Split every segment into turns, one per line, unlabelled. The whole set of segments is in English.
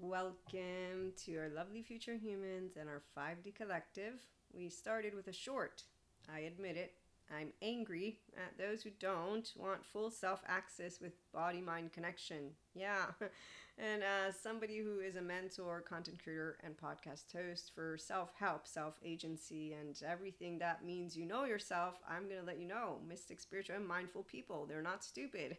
Welcome to our lovely future humans and our 5D collective. We started with a short. I admit it. I'm angry at those who don't want full self access with body mind connection. Yeah. And as somebody who is a mentor, content creator, and podcast host for self help, self agency, and everything that means you know yourself, I'm going to let you know mystic, spiritual, and mindful people, they're not stupid.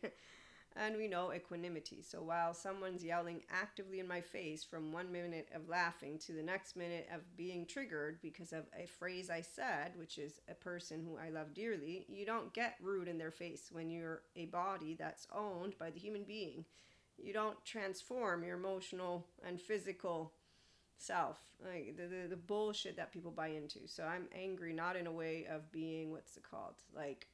And we know equanimity. So while someone's yelling actively in my face from 1 minute of laughing to the next minute of being triggered because of a phrase I said, which is a person who I love dearly, you don't get rude in their face when you're a body that's owned by the human being. You don't transform your emotional and physical self, like the bullshit that people buy into. So I'm angry, not in a way of being, what's it called, like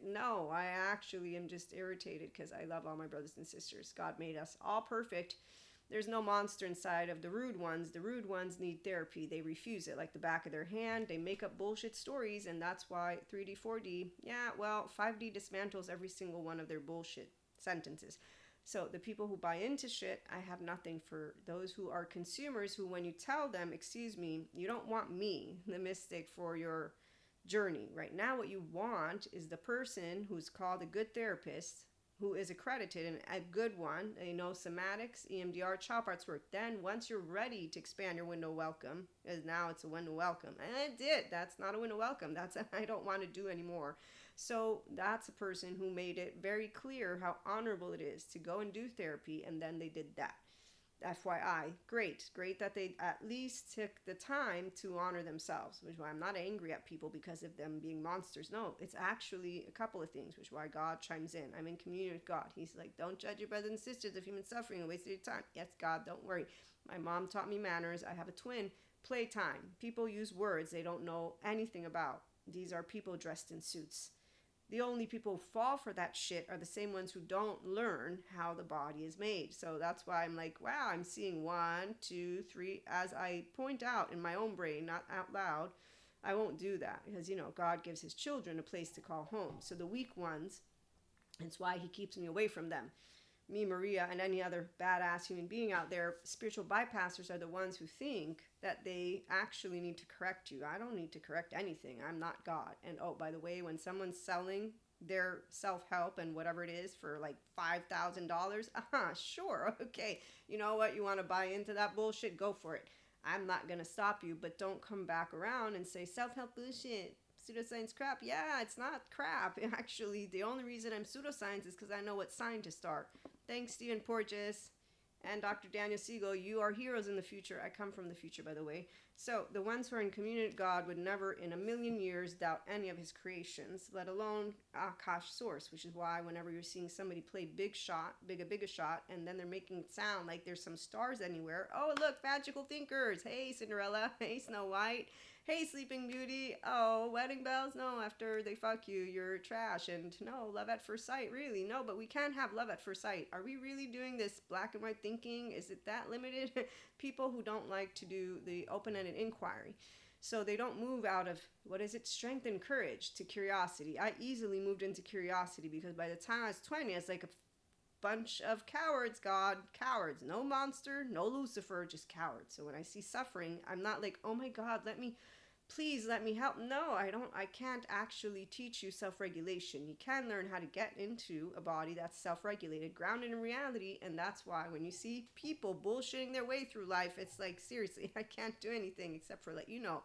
no, I actually am just irritated because I love all my brothers and sisters. God made us all perfect. There's no monster inside of the rude ones. The rude ones need therapy. They refuse it like the back of their hand. They make up bullshit stories, and that's why 3D, 4D, yeah, well, 5D dismantles every single one of their bullshit sentences. So the people who buy into shit, I have nothing for. Those who are consumers who, when you tell them, excuse me, you don't want me, the mystic, for your journey. Right now, what you want is the person who's called a good therapist, who is accredited and a good one. They know somatics, EMDR, child parts work. Then once you're ready to expand your window welcome, because now it's a window welcome. And I did. That's not a window welcome. That's a, I don't want to do anymore. So that's a person who made it very clear how honorable it is to go and do therapy, and then they did that. FYI, great that they at least took the time to honor themselves, which is why I'm not angry at people because of them being monsters. No, it's actually a couple of things, which is why God chimes in. I'm in communion with God. He's like, don't judge your brothers and sisters of human suffering and waste your time. Yes, God, don't worry. My mom taught me manners. I have a twin. Playtime. People use words they don't know anything about. These are people dressed in suits. The only people who fall for that shit are the same ones who don't learn how the body is made. So that's why I'm like, wow, I'm seeing 1, 2, 3, as I point out in my own brain, not out loud. I won't do that because, God gives his children a place to call home. So the weak ones, it's why he keeps me away from them. Me, Maria, and any other badass human being out there, spiritual bypassers are the ones who think that they actually need to correct you. I don't need to correct anything. I'm not God. And oh, by the way, when someone's selling their self-help and whatever it is for like $5,000, sure, okay. You know what? You want to buy into that bullshit? Go for it. I'm not going to stop you, but don't come back around and say self-help bullshit. Pseudoscience crap. Yeah, it's not crap. Actually, the only reason I'm pseudoscience is because I know what scientists are. Thanks, Stephen Porges and Dr. Daniel Siegel. You are heroes in the future. I come from the future, by the way. So the ones who are in communion with God would never in a million years doubt any of his creations, let alone Akash source, which is why whenever you're seeing somebody play big shot, bigger shot, and then they're making it sound like there's some stars anywhere. Oh, look, magical thinkers. Hey, Cinderella. Hey, Snow White. Hey, Sleeping Beauty. Oh, wedding bells? No, after they fuck you, you're trash. And no, love at first sight, really. No, but we can't have love at first sight. Are we really doing this black and white thinking? Is it that limited? People who don't like to do the open-ended inquiry. So they don't move out of, strength and courage to curiosity. I easily moved into curiosity because by the time I was 20, I was like a bunch of cowards, God, cowards. No monster, no Lucifer, just cowards. So when I see suffering, I'm not like, oh my God, please let me help. No, I can't actually teach you self-regulation. You can learn how to get into a body that's self-regulated, grounded in reality, and that's why when you see people bullshitting their way through life, it's like, seriously, I can't do anything except for let you know.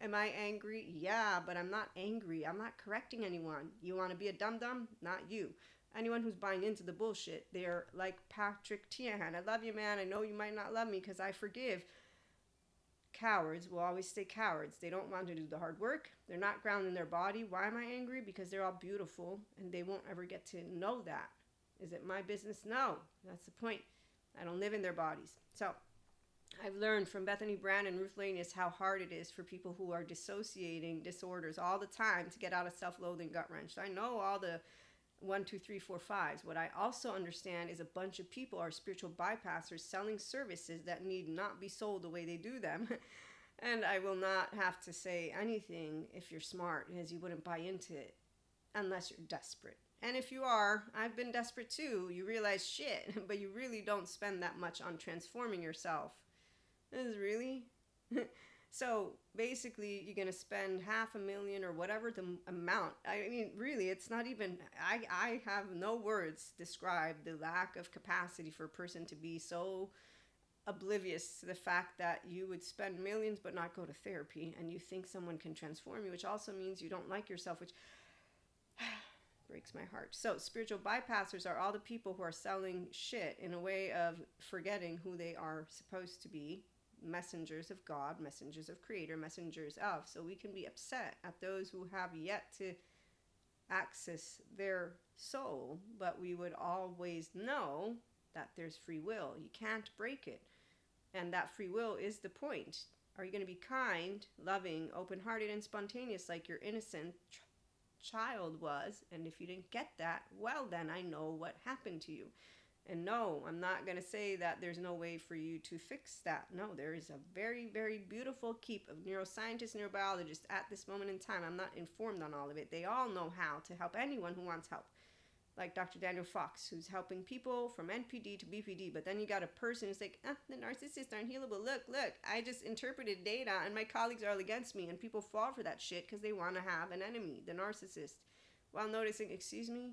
Am I angry? Yeah, but I'm not angry. I'm not correcting anyone. You want to be a dum-dum? Not you. Anyone who's buying into the bullshit, they're like Patrick Tiahan. I love you, man. I know you might not love me because I forgive. Cowards will always stay cowards. They don't want to do the hard work. They're not grounded in their body. Why am I angry? Because they're all beautiful and they won't ever get to know that. Is it my business? No. That's the point. I don't live in their bodies. So I've learned from Bethany Brand and Ruth Lanius how hard it is for people who are dissociating disorders all the time to get out of self-loathing gut wrench. I know all the 1, 2, 3, 4, 5s. What I also understand is a bunch of people are spiritual bypassers selling services that need not be sold the way they do them. And I will not have to say anything if you're smart, because you wouldn't buy into it unless you're desperate. And if you are, I've been desperate too. You realize shit, but you really don't spend that much on transforming yourself. This is really? So basically, you're going to spend $500,000 or whatever the amount. I mean, really, it's not even, I have no words to describe the lack of capacity for a person to be so oblivious to the fact that you would spend millions but not go to therapy, and you think someone can transform you, which also means you don't like yourself, which breaks my heart. So spiritual bypassers are all the people who are selling shit in a way of forgetting who they are supposed to be. Messengers of God, messengers of Creator, messengers of. So we can be upset at those who have yet to access their soul, but we would always know that there's free will. You can't break it. And that free will is the point. Are you going to be kind, loving, open-hearted, and spontaneous like your innocent child was? And if you didn't get that, well, then I know what happened to you. And no, I'm not going to say that there's no way for you to fix that. No, there is a very, very beautiful keep of neuroscientists, neurobiologists at this moment in time. I'm not informed on all of it. They all know how to help anyone who wants help. Like Dr. Daniel Fox, who's helping people from NPD to BPD. But then you got a person who's like, the narcissists are unhealable. Look, I just interpreted data and my colleagues are all against me. And people fall for that shit because they want to have an enemy, the narcissist. While noticing, excuse me?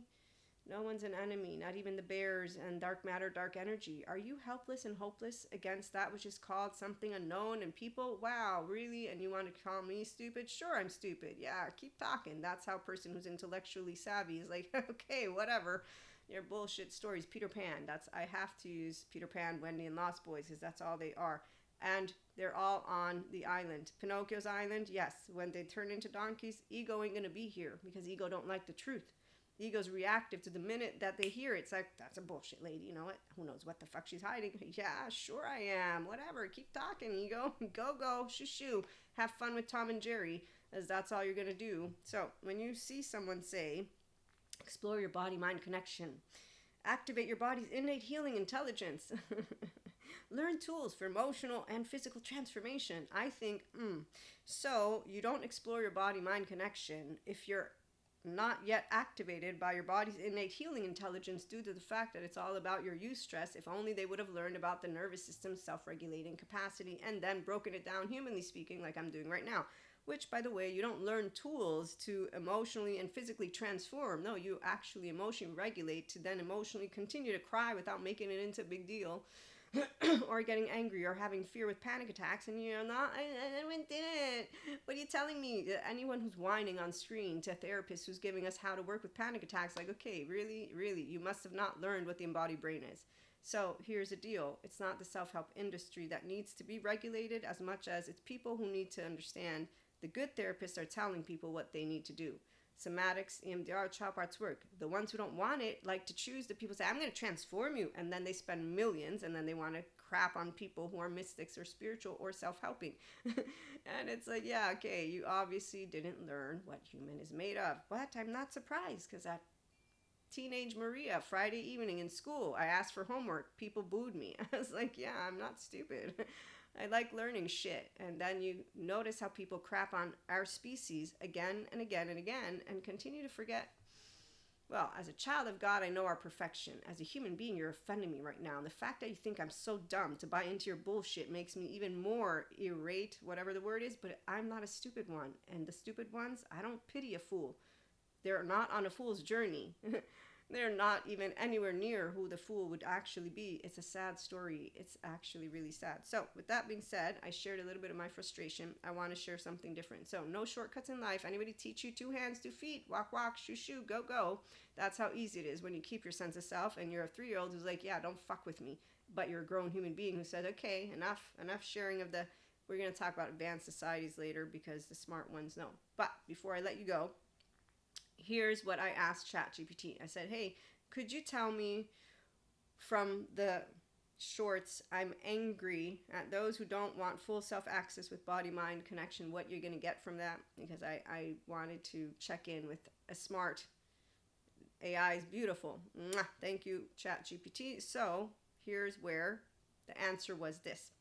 No one's an enemy, not even the bears and dark matter, dark energy. Are you helpless and hopeless against that which is called something unknown? And people, wow, really? And you want to call me stupid? Sure, I'm stupid. Yeah, keep talking. That's how a person who's intellectually savvy is like, okay, whatever. Your bullshit stories. Peter Pan. I have to use Peter Pan, Wendy, and Lost Boys because that's all they are. And they're all on the island. Pinocchio's island, yes. When they turn into donkeys, ego ain't going to be here because ego don't like the truth. Ego's reactive to the minute that they hear it. It's like, that's a bullshit lady, you know what? Who knows what the fuck she's hiding? Yeah, sure I am. Whatever, keep talking, ego. Go, shoo. Have fun with Tom and Jerry, as that's all you're gonna do. So, when you see someone say, explore your body-mind connection, activate your body's innate healing intelligence, learn tools for emotional and physical transformation, I think, so you don't explore your body-mind connection if you're not yet activated by your body's innate healing intelligence due to the fact that it's all about your eustress. If only they would have learned about the nervous system's self-regulating capacity and then broken it down humanly speaking like I'm doing right now. Which, by the way, you don't learn tools to emotionally and physically transform. No, you actually emotionally regulate to then emotionally continue to cry without making it into a big deal. Or getting angry or having fear with panic attacks, and you're not, I didn't. What are you telling me? Anyone who's whining on screen to a therapist who's giving us how to work with panic attacks, like, okay, really, you must have not learned what the embodied brain is. So here's the deal. It's not the self-help industry that needs to be regulated as much as it's people who need to understand the good therapists are telling people what they need to do. Somatics, EMDR, child parts work. The ones who don't want it like to choose. The people say, I'm going to transform you. And then they spend millions and then they want to crap on people who are mystics or spiritual or self-helping. And it's like, yeah, okay, you obviously didn't learn what human is made of. But I'm not surprised because that teenage Maria, Friday evening in school, I asked for homework. People booed me. I was like, yeah, I'm not stupid. I like learning shit. And then you notice how people crap on our species again and again and again and continue to forget. Well, as a child of God, I know our perfection. As a human being, you're offending me right now. And the fact that you think I'm so dumb to buy into your bullshit makes me even more irate, whatever the word is, but I'm not a stupid one. And the stupid ones, I don't pity a fool. They're not on a fool's journey. They're not even anywhere near who the fool would actually be. It's a sad story. It's actually really sad. So with that being said, I shared a little bit of my frustration. I want to share something different. So no shortcuts in life. Anybody teach you 2 hands, 2 feet, walk, shoo, go. That's how easy it is when you keep your sense of self and you're a 3-year-old who's like, yeah, don't fuck with me. But you're a grown human being who said, okay, enough sharing of the, we're going to talk about advanced societies later because the smart ones know. But before I let you go, here's what I asked ChatGPT. I said, hey, could you tell me from the shorts, I'm angry at those who don't want full self-access with body-mind connection, what you're going to get from that? Because I wanted to check in with a smart AI is beautiful. Mwah. Thank you, ChatGPT. So here's where the answer was this.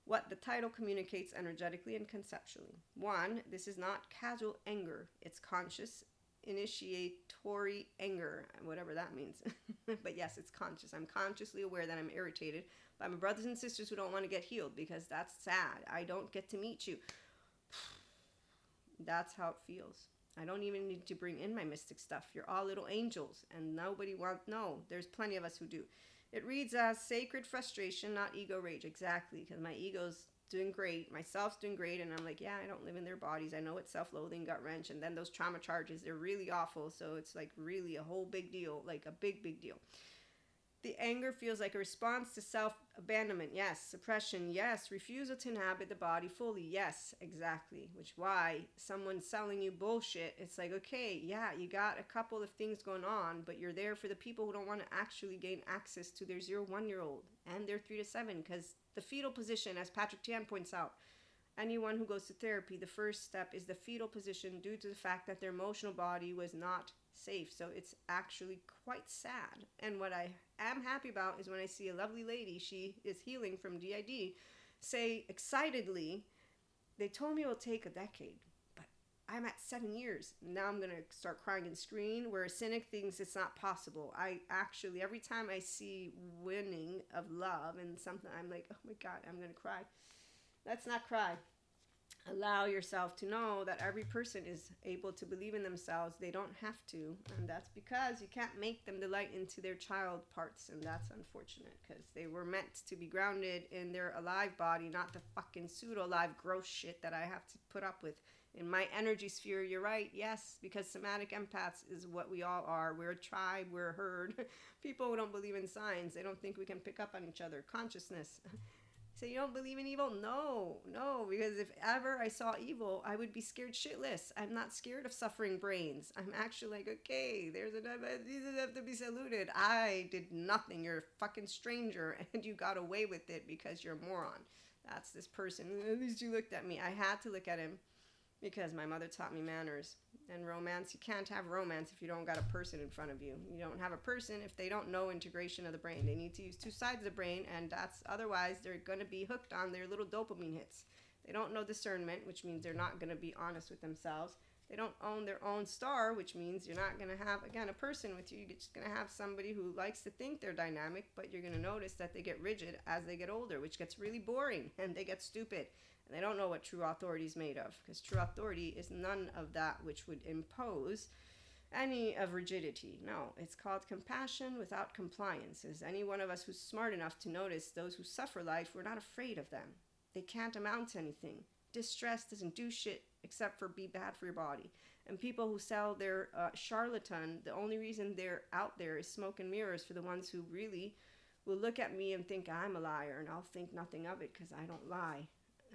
What the title communicates energetically and conceptually. 1, this is not casual anger. It's conscious initiatory anger, whatever that means. But yes, it's conscious. I'm consciously aware that I'm irritated by my brothers and sisters who don't want to get healed, because that's sad. I don't get to meet you. That's how it feels. I don't even need to bring in my mystic stuff. You're all little angels, and nobody wants. No, there's plenty of us who do. It reads as sacred frustration, not ego rage. Exactly, because my ego's doing great, myself's doing great, and I'm like, yeah, I don't live in their bodies. I know it's self-loathing, gut wrench, and then those trauma charges, they're really awful. So it's like really a whole big deal, like a big, big deal. The anger feels like a response to self-abandonment. Yes. Suppression. Yes. Refusal to inhabit the body fully. Yes, exactly. Which is why someone's selling you bullshit. It's like, okay, yeah, you got a couple of things going on, but you're there for the people who don't want to actually gain access to their 0-1-year-old and their 3 to 7, because the fetal position, as Patrick Tian points out, anyone who goes to therapy, the first step is the fetal position due to the fact that their emotional body was not safe. So it's actually quite sad. And what I am happy about is when I see a lovely lady, she is healing from DID, say excitedly, they told me it will take a decade, but I'm at 7 years. Now I'm going to start crying and scream, where a cynic thinks it's not possible. I actually, every time I see winning of love and something, I'm like, oh my God, I'm going to cry. Let's not cry. Allow yourself to know that every person is able to believe in themselves. They don't have to, and that's because you can't make them delight into their child parts, and that's unfortunate, because they were meant to be grounded in their alive body, not the fucking pseudo-alive gross shit that I have to put up with in my energy sphere. You're right, yes, because somatic empaths is what we all are. We're a tribe, we're a herd. People who don't believe in signs, they don't think we can pick up on each other. Consciousness. So you don't believe in evil? No, because if ever I saw evil, I would be scared shitless. I'm not scared of suffering brains. I'm actually like, okay, there's enough, these have to be saluted. I did nothing. You're a fucking stranger, and you got away with it because you're a moron. That's this person. At least you looked at me. I had to look at him because my mother taught me manners. And romance, you can't have romance if you don't got a person in front of you. You don't have a person if they don't know integration of the brain. They need to use 2 sides of the brain, and that's otherwise they're going to be hooked on their little dopamine hits. They don't know discernment, which means they're not going to be honest with themselves. They don't own their own star, which means you're not going to have, again, a person with you. You're just going to have somebody who likes to think they're dynamic, but you're going to notice that they get rigid as they get older, which gets really boring, and they get stupid. And they don't know what true authority is made of, because true authority is none of that which would impose any of rigidity. No, it's called compassion without compliance. Is any one of us who's smart enough to notice those who suffer life, we're not afraid of them. They can't amount to anything. Distress doesn't do shit except for be bad for your body. And people who sell their charlatan, the only reason they're out there is smoke and mirrors for the ones who really will look at me and think I'm a liar, and I'll think nothing of it because I don't lie.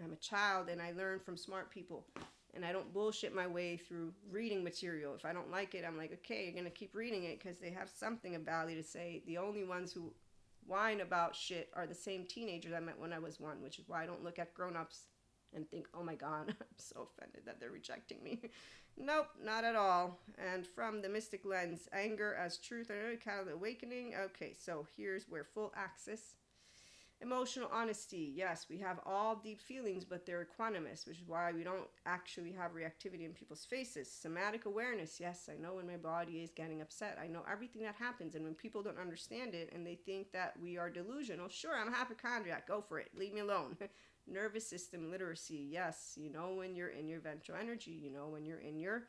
I'm a child, and I learn from smart people, and I don't bullshit my way through reading material. If I don't like it, I'm like, okay, you're going to keep reading it because they have something of value to say. The only ones who whine about shit are the same teenagers I met when I was 1, which is why I don't look at grown-ups and think, oh my God, I'm so offended that they're rejecting me. Nope, not at all. And from the mystic lens, anger as truth and kind of awakening. Okay, so here's where full access. Emotional honesty. Yes, we have all deep feelings, but they're equanimous, which is why we don't actually have reactivity in people's faces. Somatic awareness. Yes, I know when my body is getting upset. I know everything that happens, and when people don't understand it and they think that we are delusional, sure, I'm a hypochondriac. Go for it. Leave me alone. Nervous system literacy. Yes, you know when you're in your ventral energy. You know when you're in your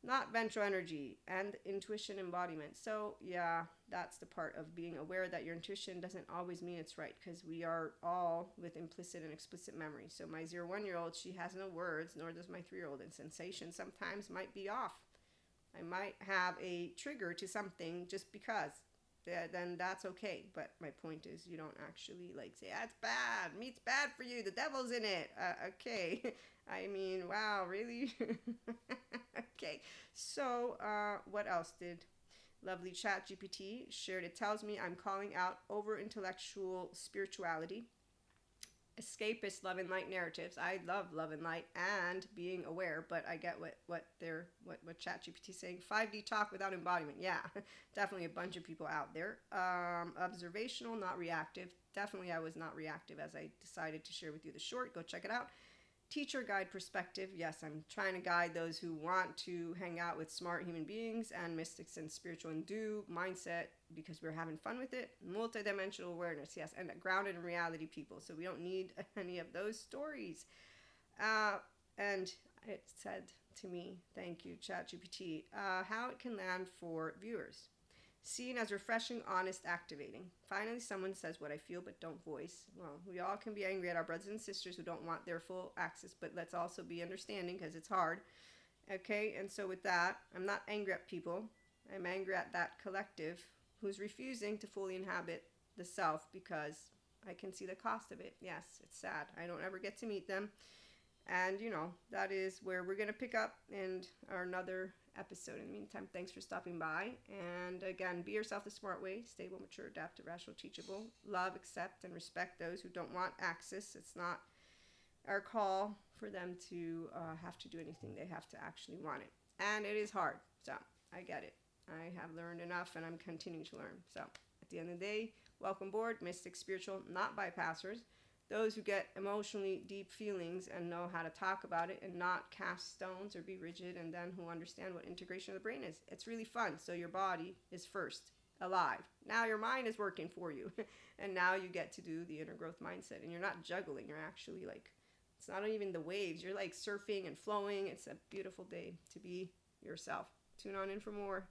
not ventral energy, and intuition embodiment. So yeah, that's the part of being aware that your intuition doesn't always mean it's right, because we are all with implicit and explicit memory. So my 0-1-year-old, she has no words, nor does my 3-year-old, and sensation sometimes might be off. I might have a trigger to something just because. Then that's okay. But my point is, you don't actually like say, that's bad. Meat's bad for you. The devil's in it. Okay. I mean, wow, really? Okay. So what else did lovely chat GPT shared? It tells me I'm calling out over intellectual spirituality, escapist love and light narratives. I love love and light and being aware, but I get what ChatGPT is saying. 5D talk without embodiment. Yeah, definitely a bunch of people out there. Observational, not reactive. Definitely I was not reactive, as I decided to share with you the short. Go check it out. teacher guide perspective, yes, I'm trying to guide those who want to hang out with smart human beings and mystics and spiritual and do mindset because we're having fun with it. Multidimensional awareness, yes, and grounded in reality people. So we don't need any of those stories. And it said to me, thank you, ChatGPT, how it can land for viewers. Seen as refreshing, honest, activating. Finally, someone says what I feel but don't voice. Well, we all can be angry at our brothers and sisters who don't want their full access, but let's also be understanding because it's hard. Okay, and so with that, I'm not angry at people. I'm angry at that collective who's refusing to fully inhabit the self because I can see the cost of it. Yes, it's sad. I don't ever get to meet them. And, that is where we're going to pick up in another episode. In the meantime, thanks for stopping by. And again, be yourself the smart way. Stable, mature, adaptive, rational, teachable. Love, accept, and respect those who don't want access. It's not our call for them to have to do anything. They have to actually want it. And it is hard. So I get it. I have learned enough and I'm continuing to learn. So at the end of the day, welcome aboard, mystic, spiritual, not bypassers. Those who get emotionally deep feelings and know how to talk about it and not cast stones or be rigid, and then who understand what integration of the brain is. It's really fun. So your body is first alive. Now your mind is working for you. And now you get to do the inner growth mindset. And you're not juggling. You're actually it's not even the waves. You're surfing and flowing. It's a beautiful day to be yourself. Tune on in for more.